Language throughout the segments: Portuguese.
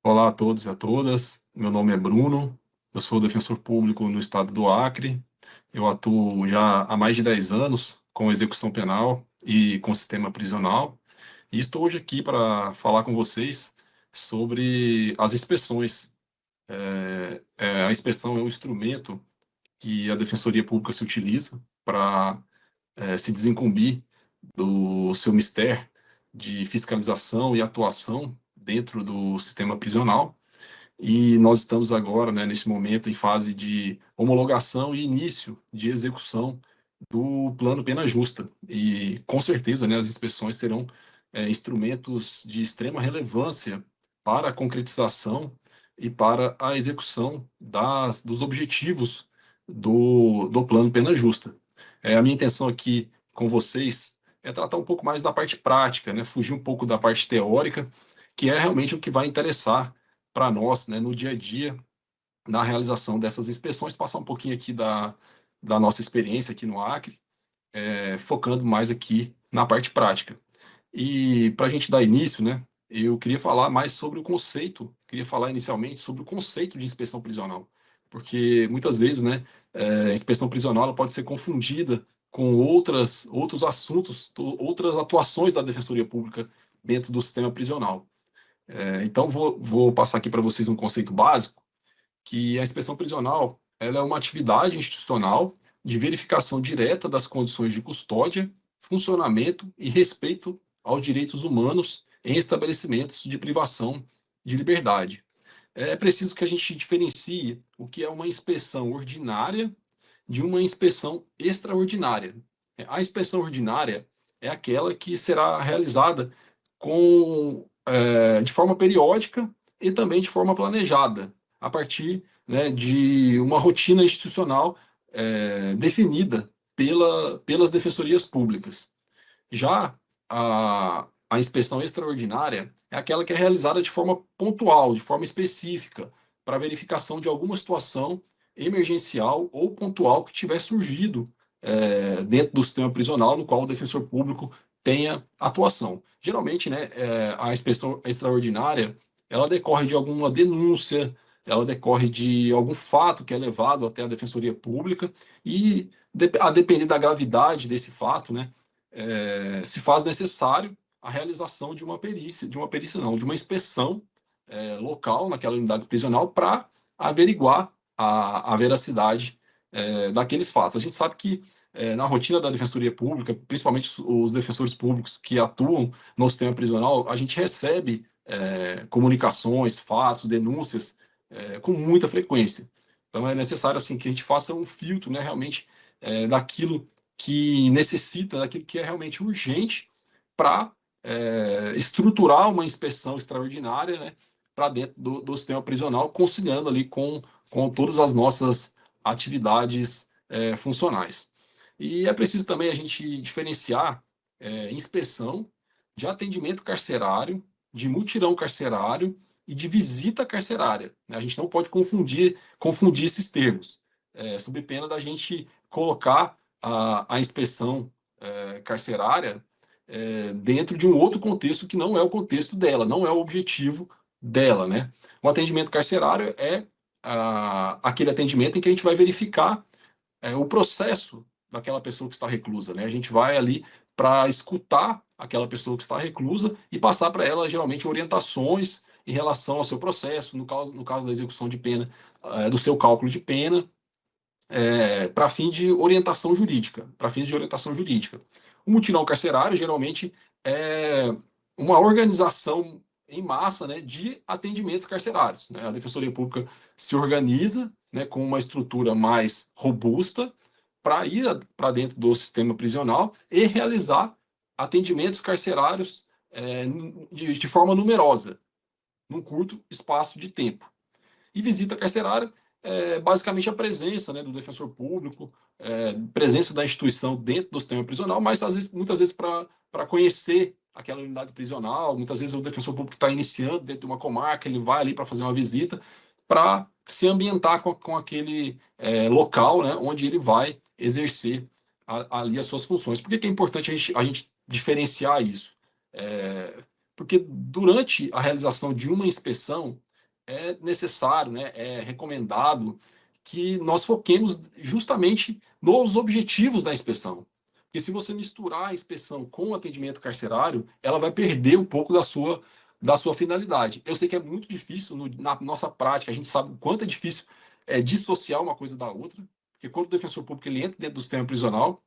Olá a todos e a todas. Meu nome é Bruno. Eu sou defensor público no estado do Acre. Eu atuo já há mais de 10 anos com execução penal e com sistema prisional. E estou hoje aqui para falar com vocês sobre as inspeções. A inspeção é um instrumento que a Defensoria Pública se utiliza para se desincumbir do seu mistério de fiscalização e atuação dentro do sistema prisional. E nós estamos agora, né, nesse momento, em fase de homologação e início de execução do Plano Pena Justa. E, com certeza, né, as inspeções serão instrumentos de extrema relevância para a concretização e para a execução dos objetivos do Plano Pena Justa. A minha intenção aqui com vocês é tratar um pouco mais da parte prática, né, fugir um pouco da parte teórica, que é realmente o que vai interessar para nós, né, no dia a dia, na realização dessas inspeções, passar um pouquinho aqui da nossa experiência aqui no Acre, focando mais aqui na parte prática. E para a gente dar início, né, eu queria falar mais sobre o conceito, queria falar inicialmente sobre o conceito de inspeção prisional, porque muitas vezes, né, a inspeção prisional ela pode ser confundida com outros assuntos, outras atuações da Defensoria Pública dentro do sistema prisional. Então, vou passar aqui para vocês um conceito básico, que a inspeção prisional ela é uma atividade institucional de verificação direta das condições de custódia, funcionamento e respeito aos direitos humanos em estabelecimentos de privação de liberdade. É preciso que a gente diferencie o que é uma inspeção ordinária de uma inspeção extraordinária. A inspeção ordinária é aquela que será realizada de forma periódica e também de forma planejada, a partir, né, de uma rotina institucional definida pelas defensorias públicas. Já a inspeção extraordinária é aquela que é realizada de forma pontual, de forma específica, para verificação de alguma situação emergencial ou pontual que tiver surgido dentro do sistema prisional no qual o defensor público tenha atuação. Geralmente, né, a inspeção extraordinária ela decorre de alguma denúncia, ela decorre de algum fato que é levado até a defensoria pública e, a depender da gravidade desse fato, né, se faz necessário a realização de uma perícia não, de uma inspeção local naquela unidade prisional para averiguar a veracidade daqueles fatos. A gente sabe que na rotina da Defensoria Pública, principalmente os defensores públicos que atuam no sistema prisional, a gente recebe comunicações, fatos, denúncias com muita frequência. Então é necessário assim que a gente faça um filtro, né, realmente daquilo que necessita, daquilo que é realmente urgente para estruturar uma inspeção extraordinária, né, para dentro do sistema prisional, conciliando ali com todas as nossas atividades funcionais. E é preciso também a gente diferenciar inspeção de atendimento carcerário, de mutirão carcerário e de visita carcerária, né? A gente não pode confundir esses termos, sob pena da gente colocar a inspeção carcerária dentro de um outro contexto que não é o contexto dela, não é o objetivo dela, né? O atendimento carcerário é aquele atendimento em que a gente vai verificar o processo daquela pessoa que está reclusa, né? A gente vai ali para escutar aquela pessoa que está reclusa e passar para ela, geralmente, orientações em relação ao seu processo, no caso da execução de pena, do seu cálculo de pena, para fim de orientação jurídica, para fins de orientação jurídica. O mutirão carcerário, geralmente, é uma organização em massa, né, de atendimentos carcerários, né? A Defensoria Pública se organiza, né, com uma estrutura mais robusta para ir para dentro do sistema prisional e realizar atendimentos carcerários de forma numerosa, num curto espaço de tempo. E visita carcerária é basicamente a presença, né, do defensor público, presença da instituição dentro do sistema prisional, mas muitas vezes para conhecer aquela unidade prisional, muitas vezes o defensor público está iniciando dentro de uma comarca, ele vai ali para fazer uma visita, para se ambientar com aquele local, né, onde ele vai exercer ali as suas funções. Por que é importante a gente diferenciar isso? Porque durante a realização de uma inspeção é necessário, né, é recomendado que nós foquemos justamente nos objetivos da inspeção. Porque se você misturar a inspeção com o atendimento carcerário, ela vai perder um pouco da sua finalidade. Eu sei que é muito difícil na nossa prática, a gente sabe o quanto é difícil dissociar uma coisa da outra, porque quando o defensor público ele entra dentro do sistema prisional,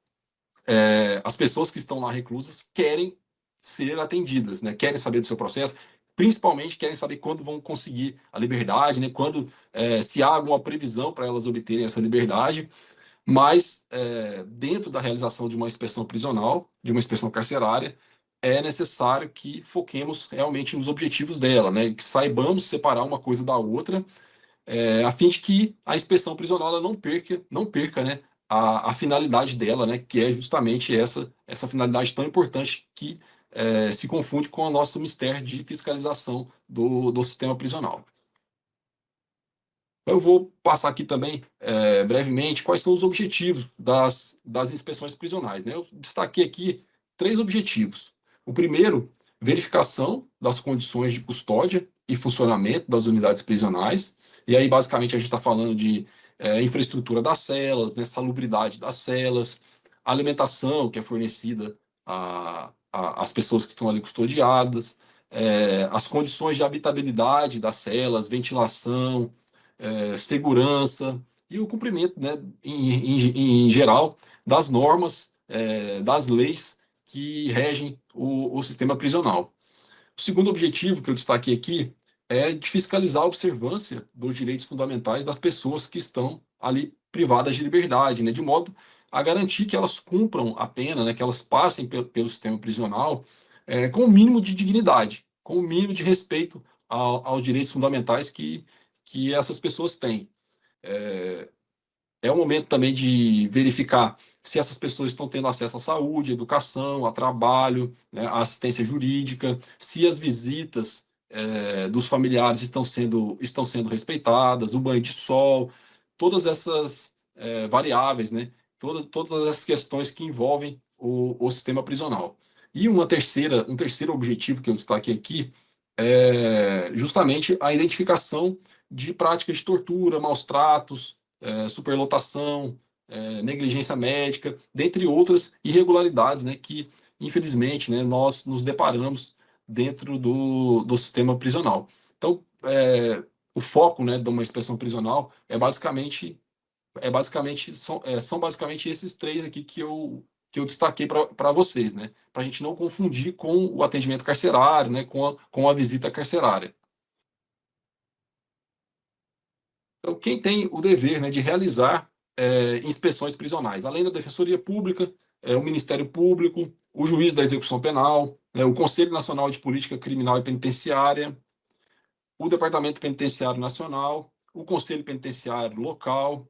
as pessoas que estão lá reclusas querem ser atendidas, né? Querem saber do seu processo, principalmente querem saber quando vão conseguir a liberdade, né? Quando se há alguma previsão para elas obterem essa liberdade, mas dentro da realização de uma inspeção prisional, de uma inspeção carcerária, é necessário que foquemos realmente nos objetivos dela, né? Que saibamos separar uma coisa da outra a fim de que a inspeção prisional ela não perca, né, a finalidade dela, né, que é justamente essa finalidade tão importante que se confunde com o nosso mistério de fiscalização do sistema prisional. Eu vou passar aqui também, brevemente, quais são os objetivos das inspeções prisionais, né? Eu destaquei aqui três objetivos. O primeiro, verificação das condições de custódia e funcionamento das unidades prisionais. E aí, basicamente, a gente está falando de infraestrutura das celas, né, salubridade das celas, alimentação que é fornecida às pessoas que estão ali custodiadas, as condições de habitabilidade das celas, ventilação, segurança e o cumprimento, né, em geral, das normas, das leis que regem o sistema prisional. O segundo objetivo que eu destaquei aqui é de fiscalizar a observância dos direitos fundamentais das pessoas que estão ali privadas de liberdade, né, de modo a garantir que elas cumpram a pena, né, que elas passem pelo sistema prisional com o mínimo de dignidade, com o mínimo de respeito aos direitos fundamentais que essas pessoas têm. É o momento também de verificar se essas pessoas estão tendo acesso à saúde, educação, a trabalho, né, à assistência jurídica, se as visitas dos familiares estão sendo respeitadas, o banho de sol, todas essas variáveis, né, todas essas questões que envolvem o sistema prisional. E um terceiro objetivo que eu destaquei aqui é justamente a identificação de práticas de tortura, maus tratos, superlotação, negligência médica, dentre outras irregularidades, né, que, infelizmente, né, nós nos deparamos dentro do sistema prisional. Então, o foco, né, de uma inspeção prisional são basicamente esses três aqui que eu destaquei para vocês, né, para a gente não confundir com o atendimento carcerário, né, com a visita carcerária. Então, quem tem o dever, né, de realizar inspeções prisionais, além da Defensoria Pública, o Ministério Público, o juiz da execução penal, o Conselho Nacional de Política Criminal e Penitenciária, o Departamento Penitenciário Nacional, o Conselho Penitenciário Local,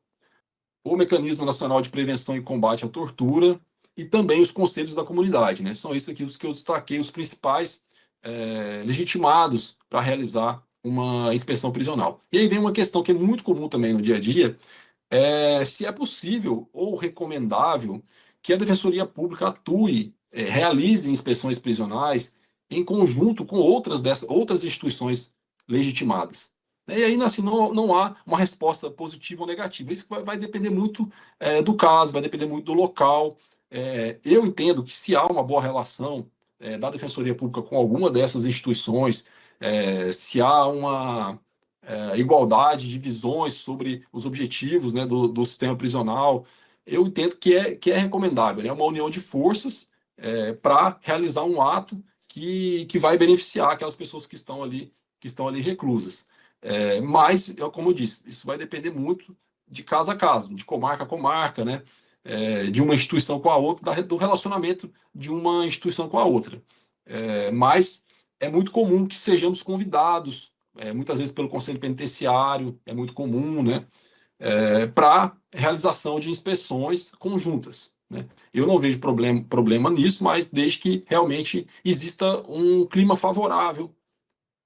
o Mecanismo Nacional de Prevenção e Combate à Tortura e também os conselhos da comunidade, né? São esses aqui os que eu destaquei, os principais legitimados para realizar uma inspeção prisional. E aí vem uma questão que é muito comum também no dia a dia, se é possível ou recomendável que a Defensoria Pública atue, realize inspeções prisionais em conjunto com outras instituições legitimadas. E aí, assim, não há uma resposta positiva ou negativa. Isso vai depender muito do caso, vai depender muito do local. Eu entendo que se há uma boa relação da Defensoria Pública com alguma dessas instituições, se há uma igualdade de visões sobre os objetivos, né, do sistema prisional, eu entendo que é recomendável, né, uma união de forças para realizar um ato que vai beneficiar aquelas pessoas que estão ali reclusas. Mas, como eu disse, isso vai depender muito de caso a caso, de comarca a comarca, né, de uma instituição com a outra, do relacionamento de uma instituição com a outra. Mas é muito comum que sejamos convidados muitas vezes pelo Conselho Penitenciário, é muito comum, né, para realização de inspeções conjuntas. Né? Eu não vejo problema nisso, mas desde que realmente exista um clima favorável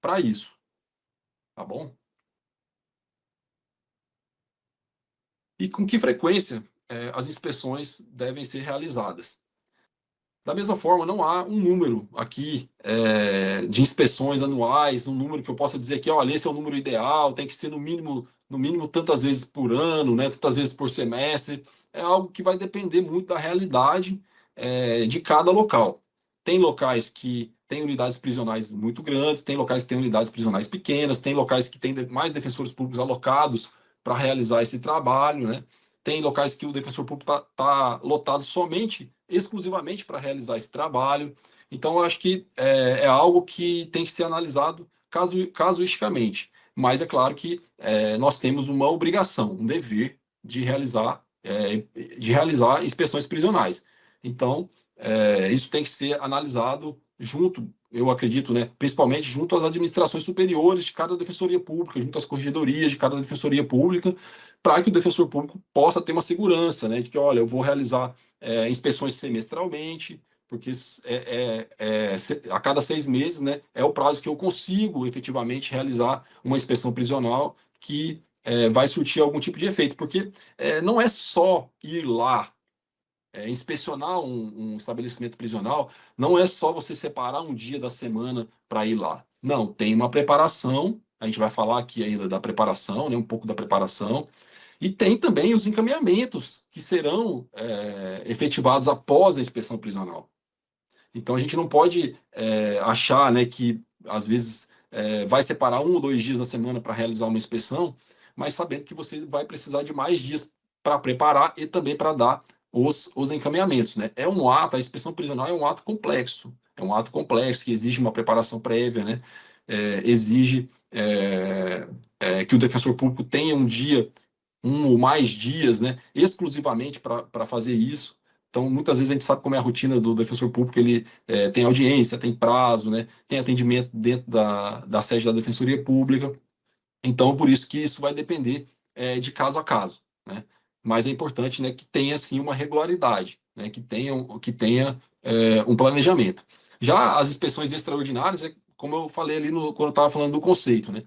para isso, tá bom? E com que frequência as inspeções devem ser realizadas? Da mesma forma, não há um número aqui de inspeções anuais, um número que eu possa dizer que, olha, esse é o número ideal, tem que ser no mínimo tantas vezes por ano, né, tantas vezes por semestre. É algo que vai depender muito da realidade de cada local. Tem locais que têm unidades prisionais muito grandes, tem locais que têm unidades prisionais pequenas, tem locais que têm mais defensores públicos alocados para realizar esse trabalho, né? Tem locais que o defensor público tá lotado somente, exclusivamente para realizar esse trabalho. Então, eu acho que é algo que tem que ser analisado casuisticamente. Mas é claro que nós temos uma obrigação, um dever de realizar inspeções prisionais. Então, isso tem que ser analisado junto, eu acredito, né, principalmente junto às administrações superiores de cada defensoria pública, junto às corregedorias de cada defensoria pública, para que o defensor público possa ter uma segurança, né, de que, olha, eu vou realizar inspeções semestralmente, porque a cada 6 meses, né, é o prazo que eu consigo efetivamente realizar uma inspeção prisional que vai surtir algum tipo de efeito, porque não é só ir lá inspecionar um estabelecimento prisional, não é só você separar um dia da semana para ir lá. Não, tem uma preparação, a gente vai falar aqui ainda da preparação, né, um pouco da preparação, e tem também os encaminhamentos que serão efetivados após a inspeção prisional. Então a gente não pode achar, né, que às vezes vai separar 1 ou 2 dias da semana para realizar uma inspeção, mas sabendo que você vai precisar de mais dias para preparar e também para dar os encaminhamentos, né? É um ato, a inspeção prisional é um ato complexo que exige uma preparação prévia, né? Exige que o defensor público tenha um dia, um ou mais dias, né, exclusivamente para fazer isso. Então, muitas vezes a gente sabe como é a rotina do defensor público, ele tem audiência, tem prazo, né, tem atendimento dentro da sede da Defensoria Pública. Então, por isso que isso vai depender de caso a caso, né? Mas é importante, né, que tenha, assim, uma regularidade, né, que tenha um planejamento. Já as inspeções extraordinárias, como eu falei ali quando eu estava falando do conceito, né,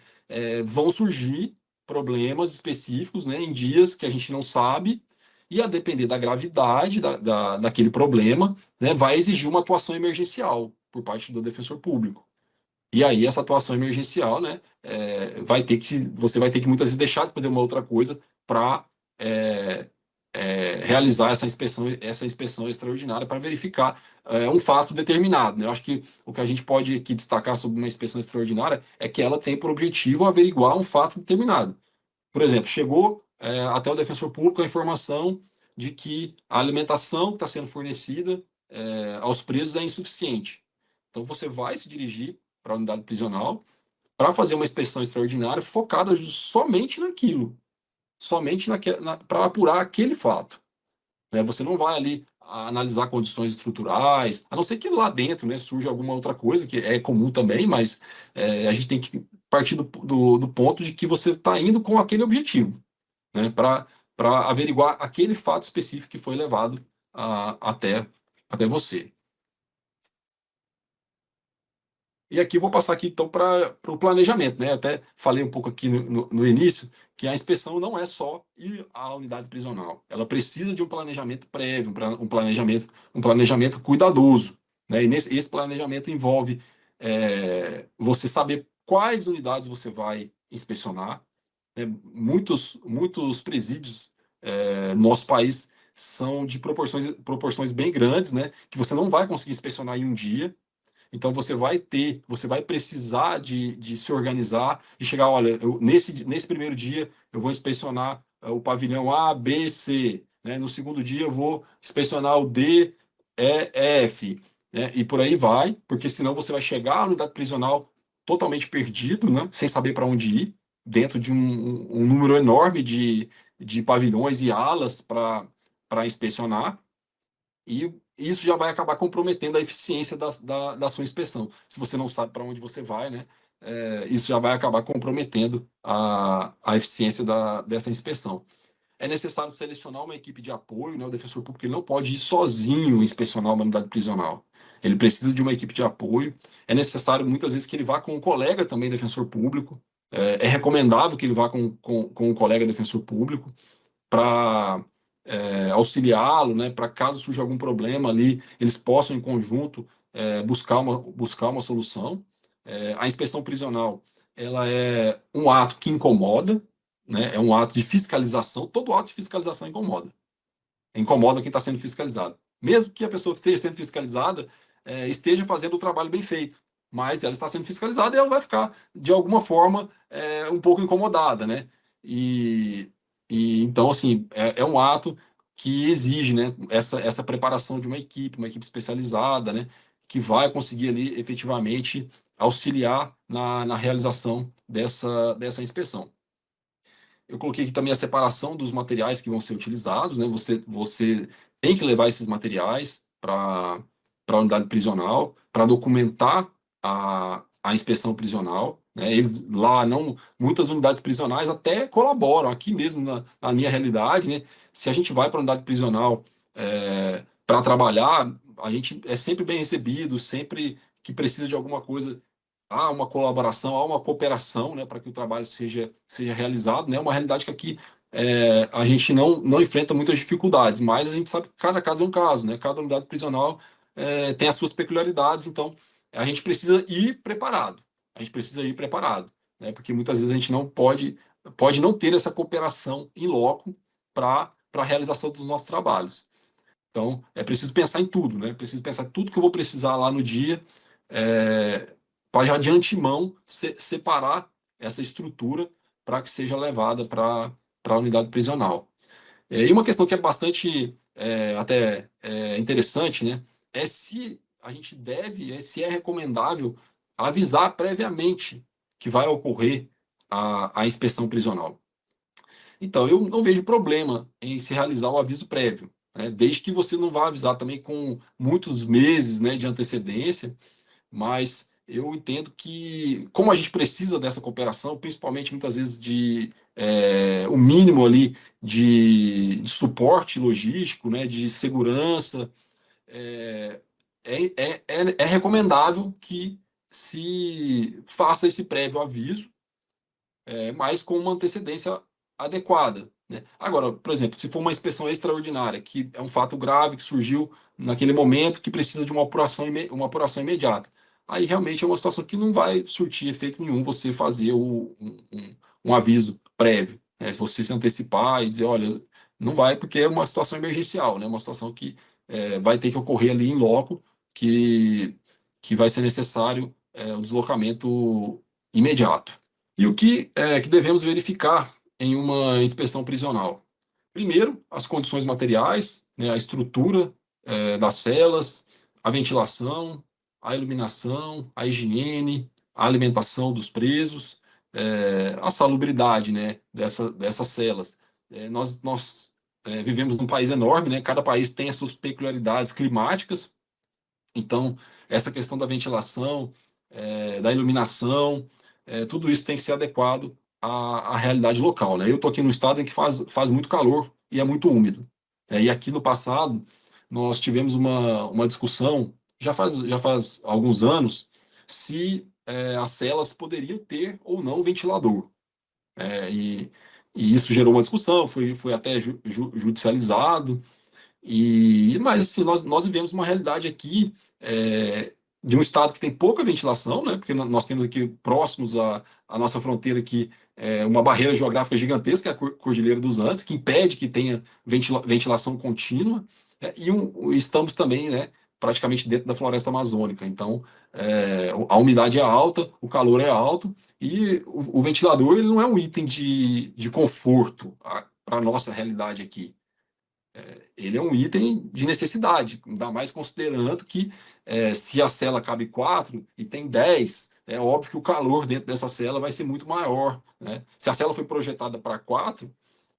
vão surgir problemas específicos, né, em dias que a gente não sabe, e a depender da gravidade daquele problema, né, vai exigir uma atuação emergencial por parte do defensor público. E aí essa atuação emergencial, né, você vai ter que muitas vezes deixar de fazer uma outra coisa para realizar essa inspeção extraordinária para verificar um fato determinado, né? Eu acho que o que a gente pode aqui destacar sobre uma inspeção extraordinária é que ela tem por objetivo averiguar um fato determinado. Por exemplo, chegou até o defensor público a informação de que a alimentação que está sendo fornecida aos presos é insuficiente. Então você vai se dirigir para a unidade prisional para fazer uma inspeção extraordinária focada somente naquilo, somente para apurar aquele fato, né? Você não vai ali analisar condições estruturais, a não ser que lá dentro, né, surja alguma outra coisa, que é comum também, mas a gente tem que partir do ponto de que você está indo com aquele objetivo, né, para averiguar aquele fato específico que foi levado até você. E aqui vou passar aqui então para o planejamento, né? Até falei um pouco aqui no início que a inspeção não é só ir à unidade prisional. Ela precisa de um planejamento prévio, um planejamento cuidadoso, né? E esse planejamento envolve você saber quais unidades você vai inspecionar, né? Muitos presídios no nosso país são de proporções bem grandes, né? Que você não vai conseguir inspecionar em um dia. Então você vai precisar de se organizar e chegar, olha, nesse primeiro dia eu vou inspecionar o pavilhão A, B, C, né? No segundo dia eu vou inspecionar o D, E, F, né? E por aí vai, porque senão você vai chegar à unidade prisional totalmente perdido, né? Sem saber para onde ir, dentro de um número enorme de pavilhões e alas para inspecionar. E isso já vai acabar comprometendo a eficiência da sua inspeção. Se você não sabe para onde você vai, né, isso já vai acabar comprometendo a eficiência dessa inspeção. É necessário selecionar uma equipe de apoio, né? O defensor público ele não pode ir sozinho inspecionar uma unidade prisional. Ele precisa de uma equipe de apoio. É necessário, muitas vezes, que ele vá com um colega também defensor público. É recomendável que ele vá com um colega defensor público para auxiliá-lo, né, para caso surja algum problema ali, eles possam em conjunto buscar uma solução. A inspeção prisional, ela é um ato que incomoda, né, é um ato de fiscalização, todo ato de fiscalização incomoda quem está sendo fiscalizado. Mesmo que a pessoa que esteja sendo fiscalizada esteja fazendo o trabalho bem feito, mas ela está sendo fiscalizada e ela vai ficar, de alguma forma, um pouco incomodada, né? E, então, assim, é um ato que exige, né, essa preparação de uma equipe especializada, né, que vai conseguir ali efetivamente auxiliar na realização dessa inspeção. Eu coloquei aqui também a separação dos materiais que vão ser utilizados, né? Você tem que levar esses materiais para a unidade prisional, para documentar a inspeção prisional, né? Eles lá não, muitas unidades prisionais até colaboram aqui mesmo na minha realidade, né? Se a gente vai para a unidade prisional para trabalhar, a gente é sempre bem recebido, sempre que precisa de alguma coisa há uma colaboração, há uma cooperação, né, para que o trabalho seja realizado, né? Uma realidade que aqui a gente não enfrenta muitas dificuldades, mas a gente sabe que cada caso é um caso, né? Cada unidade prisional tem as suas peculiaridades, então a gente precisa ir preparado. A gente precisa ir preparado, né? Porque muitas vezes a gente não pode não ter essa cooperação em loco para a realização dos nossos trabalhos. Então, é preciso pensar em tudo, né? Preciso pensar em tudo que eu vou precisar lá no dia, para já de antemão separar essa estrutura para que seja levada para a unidade prisional. E uma questão que é bastante até interessante, né? É se a gente deve, se é recomendável avisar previamente que vai ocorrer a inspeção prisional. Então, eu não vejo problema em se realizar o aviso prévio, né? Desde que você não vá avisar também com muitos meses, né, de antecedência, mas eu entendo que, como a gente precisa dessa cooperação, principalmente muitas vezes de o mínimo ali de suporte logístico, né, de segurança, é, é recomendável que se faça esse prévio aviso mas com uma antecedência adequada, né? Agora, por exemplo, se for uma inspeção extraordinária, que é um fato grave que surgiu naquele momento, que precisa de uma apuração imediata, aí realmente é uma situação que não vai surtir efeito nenhum você fazer um aviso prévio, né? Você se antecipar e dizer, olha, não vai porque é uma situação emergencial, né? Uma situação que vai ter que ocorrer ali em loco, que vai ser necessário o deslocamento imediato. E o que devemos verificar em uma inspeção prisional? Primeiro, as condições materiais, né, a estrutura das celas, a ventilação, a iluminação, a higiene, a alimentação dos presos, a salubridade, né, dessas celas. Nós vivemos num país enorme, né, cada país tem as suas peculiaridades climáticas, então, essa questão da ventilação, da iluminação, tudo isso tem que ser adequado à realidade local, né? Eu estou aqui no estado em que faz muito calor e é muito úmido. E aqui no passado, nós tivemos uma discussão, já faz alguns anos, se as celas poderiam ter ou não ventilador. É, e, e isso gerou uma discussão, foi até judicializado, mas assim, nós vivemos uma realidade aqui de um estado que tem pouca ventilação, né? Porque nós temos aqui próximos à nossa fronteira aqui uma barreira geográfica gigantesca, que é a Cordilheira dos Andes, que impede que tenha ventilação contínua, estamos também, né, praticamente dentro da floresta amazônica. Então, a umidade é alta, o calor é alto, e o ventilador ele não é um item de conforto para a nossa realidade aqui. Ele é um item de necessidade, ainda mais considerando que se a cela cabe 4 e tem 10, é óbvio que o calor dentro dessa cela vai ser muito maior, né? Se a cela foi projetada para 4,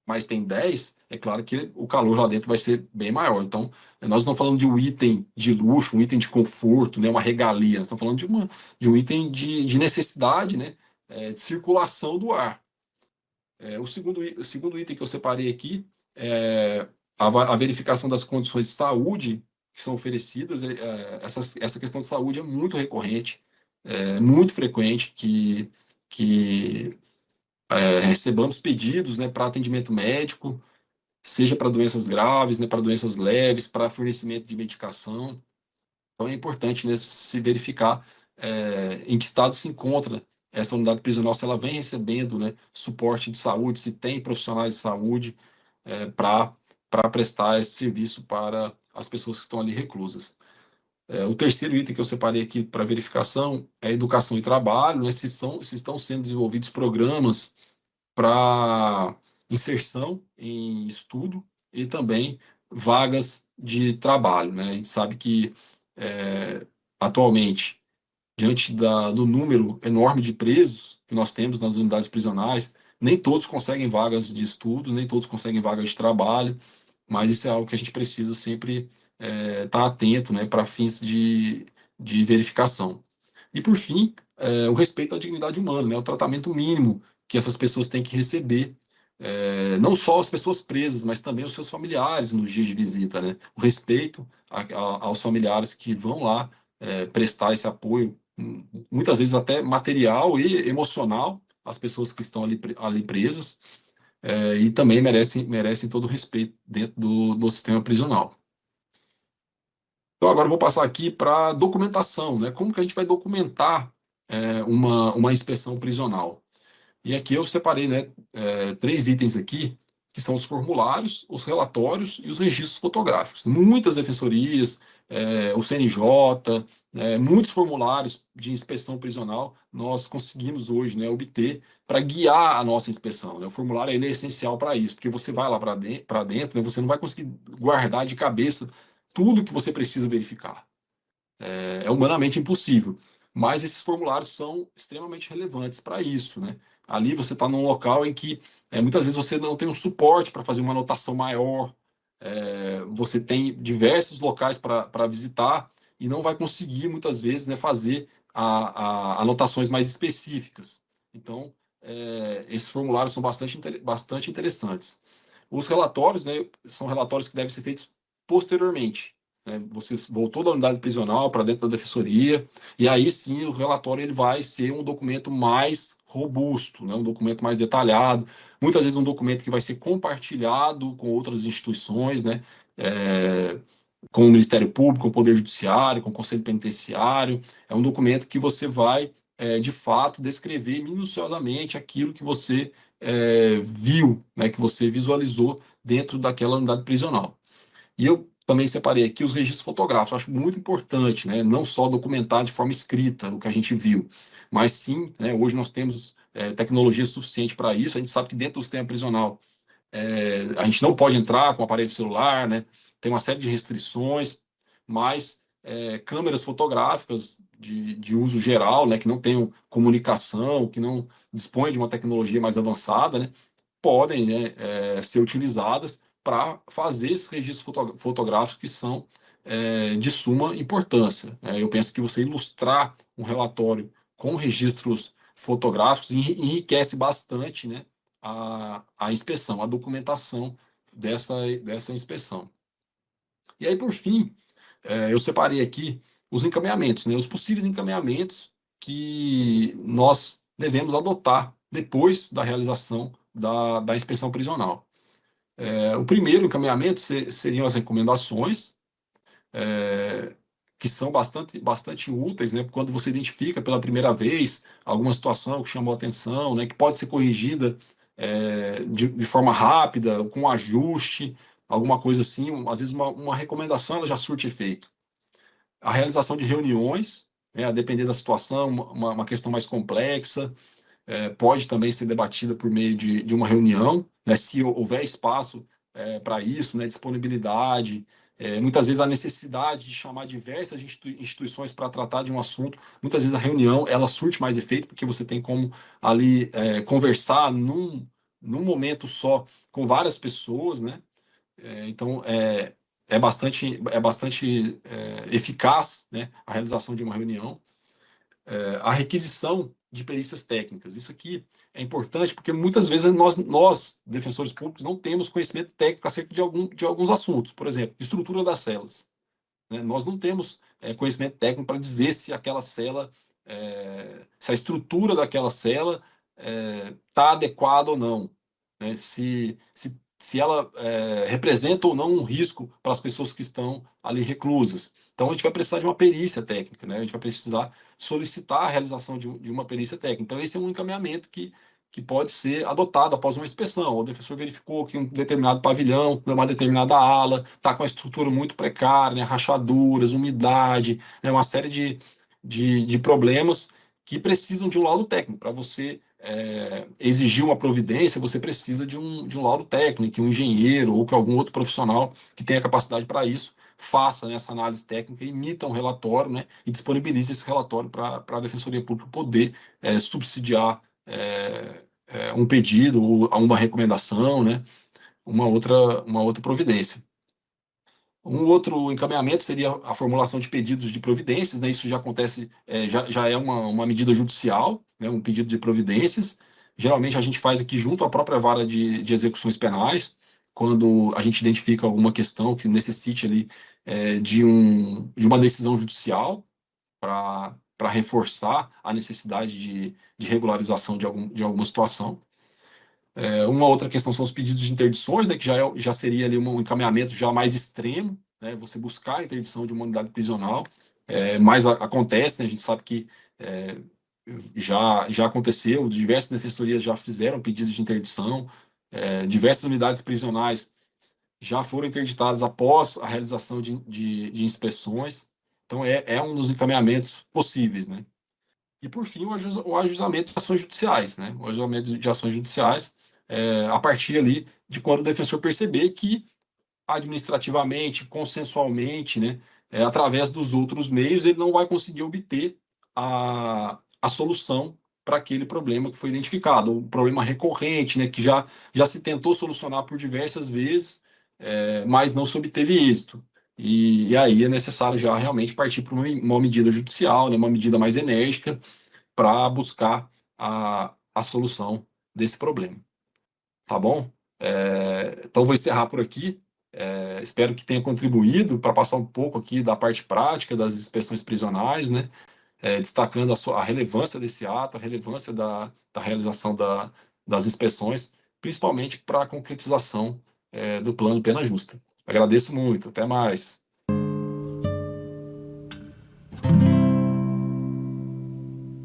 mas tem 10, é claro que o calor lá dentro vai ser bem maior. Então, nós não estamos falando de um item de luxo, um item de conforto, né, uma regalia, nós estamos falando de um item de necessidade, né, de circulação do ar. O segundo item que eu separei aqui é a verificação das condições de saúde que são oferecidas. Essa questão de saúde é muito recorrente, muito frequente que recebamos pedidos, né, para atendimento médico. seja para doenças graves, né, para doenças leves, para fornecimento de medicação. Então é importante, né, se verificar em que estado se encontra essa unidade prisional, se ela vem recebendo, né, suporte de saúde, se tem profissionais de saúde para prestar esse serviço para as pessoas que estão ali reclusas. O terceiro item que eu separei aqui para verificação é educação e trabalho, né, se estão sendo desenvolvidos programas para inserção em estudo e também vagas de trabalho, né? A gente sabe que atualmente, diante do número enorme de presos que nós temos nas unidades prisionais, nem todos conseguem vagas de estudo, nem todos conseguem vagas de trabalho, mas isso é algo que a gente precisa sempre estar atento, né, para fins de verificação. E por fim, o respeito à dignidade humana, né, o tratamento mínimo que essas pessoas têm que receber, não só as pessoas presas, mas também os seus familiares nos dias de visita, né, o respeito aos familiares que vão lá prestar esse apoio, muitas vezes até material e emocional, às pessoas que estão ali presas, e também merecem todo o respeito dentro do sistema prisional. Então, agora eu vou passar aqui para documentação, né? Como que a gente vai documentar uma inspeção prisional? E aqui eu separei, né, três itens aqui, que são os formulários, os relatórios e os registros fotográficos. Muitas defensorias, o CNJ, muitos formulários de inspeção prisional nós conseguimos hoje, né, obter para guiar a nossa inspeção, né? O formulário ele é essencial para isso, porque você vai lá para dentro, né, você não vai conseguir guardar de cabeça tudo que você precisa verificar. É humanamente impossível. Mas esses formulários são extremamente relevantes para isso, né? Ali você está num local em que muitas vezes você não tem um suporte para fazer uma anotação maior, você tem diversos locais para visitar e não vai conseguir muitas vezes, né, fazer anotações mais específicas. Então, esses formulários são bastante interessantes. Os relatórios, né, são relatórios que devem ser feitos posteriormente, né? Você voltou da unidade prisional para dentro da defensoria, e aí sim o relatório ele vai ser um documento mais robusto, né? Um documento mais detalhado, muitas vezes um documento que vai ser compartilhado com outras instituições, né? É, com o Ministério Público, com o Poder Judiciário, com o Conselho Penitenciário. É um documento que você vai, de fato, descrever minuciosamente aquilo que você viu, né? Que você visualizou dentro daquela unidade prisional. E eu também separei aqui os registros fotográficos. Acho muito importante, né? Não só documentar de forma escrita o que a gente viu, mas sim, né, hoje nós temos tecnologia suficiente para isso. A gente sabe que dentro do sistema prisional a gente não pode entrar com aparelho celular, né? Tem uma série de restrições, mas câmeras fotográficas de uso geral, né, que não tenham comunicação, que não dispõem de uma tecnologia mais avançada, né, podem, né, ser utilizadas para fazer esses registros fotográficos que são de suma importância. Eu penso que você ilustrar um relatório com registros fotográficos enriquece bastante, né, a inspeção, a documentação dessa inspeção. E aí, por fim, eu separei aqui os encaminhamentos, né, os possíveis encaminhamentos que nós devemos adotar depois da realização da inspeção prisional. O primeiro encaminhamento seriam as recomendações, é, que são bastante úteis, né? Quando você identifica pela primeira vez alguma situação que chamou a atenção, né? Que pode ser corrigida de forma rápida, com um ajuste, alguma coisa assim. Às vezes uma recomendação ela já surte efeito. A realização de reuniões, né? A depender da situação, uma questão mais complexa, pode também ser debatida por meio de uma reunião, né, se houver espaço para isso, né, disponibilidade, muitas vezes a necessidade de chamar diversas instituições para tratar de um assunto, muitas vezes a reunião ela surte mais efeito, porque você tem como ali conversar num momento só com várias pessoas, né? Então é bastante eficaz, né, a realização de uma reunião. A requisição de perícias técnicas. Isso aqui é importante porque muitas vezes nós defensores públicos, não temos conhecimento técnico acerca de alguns assuntos. Por exemplo, estrutura das celas, né? Nós não temos conhecimento técnico para dizer se aquela cela, se a estrutura daquela cela está adequada ou não, né? Se se ela representa ou não um risco para as pessoas que estão ali reclusas. Então, a gente vai precisar de uma perícia técnica, né? A gente vai precisar solicitar a realização de uma perícia técnica. Então, esse é um encaminhamento que pode ser adotado após uma inspeção. O defensor verificou que um determinado pavilhão, uma determinada ala, está com a estrutura muito precária, né? Rachaduras, umidade, né? Uma série de problemas que precisam de um laudo técnico para você exigir uma providência, você precisa de um laudo técnico, que um engenheiro ou que algum outro profissional que tenha capacidade para isso faça, né, essa análise técnica, emita um relatório, né, e disponibilize esse relatório para a Defensoria Pública poder subsidiar um pedido ou uma recomendação, né, uma outra providência. Um outro encaminhamento seria a formulação de pedidos de providências, né? Isso já acontece, já é uma medida judicial, né? Um pedido de providências. Geralmente a gente faz aqui junto à própria vara de execuções penais, quando a gente identifica alguma questão que necessite ali de uma decisão judicial para reforçar a necessidade de regularização de alguma situação. Uma outra questão são os pedidos de interdições, né, que já seria ali um encaminhamento já mais extremo, né, você buscar a interdição de uma unidade prisional, mas acontece, né, a gente sabe que é, já aconteceu, diversas defensorias já fizeram pedidos de interdição, diversas unidades prisionais já foram interditadas após a realização de inspeções, então é um dos encaminhamentos possíveis, né. E, por fim, o ajuizamento de ações judiciais, né? O ajuizamento de ações judiciais, a partir ali de quando o defensor perceber que administrativamente, consensualmente, né, através dos outros meios, ele não vai conseguir obter a solução para aquele problema que foi identificado, um problema recorrente, né, que já se tentou solucionar por diversas vezes, mas não se obteve êxito. E aí é necessário já realmente partir para uma medida judicial, né, uma medida mais enérgica, para buscar a solução desse problema. Tá bom? Então, vou encerrar por aqui. Espero que tenha contribuído para passar um pouco aqui da parte prática das inspeções prisionais, né? Destacando a relevância desse ato, a relevância da realização das inspeções, principalmente para a concretização do plano Pena Justa. Agradeço muito. Até mais.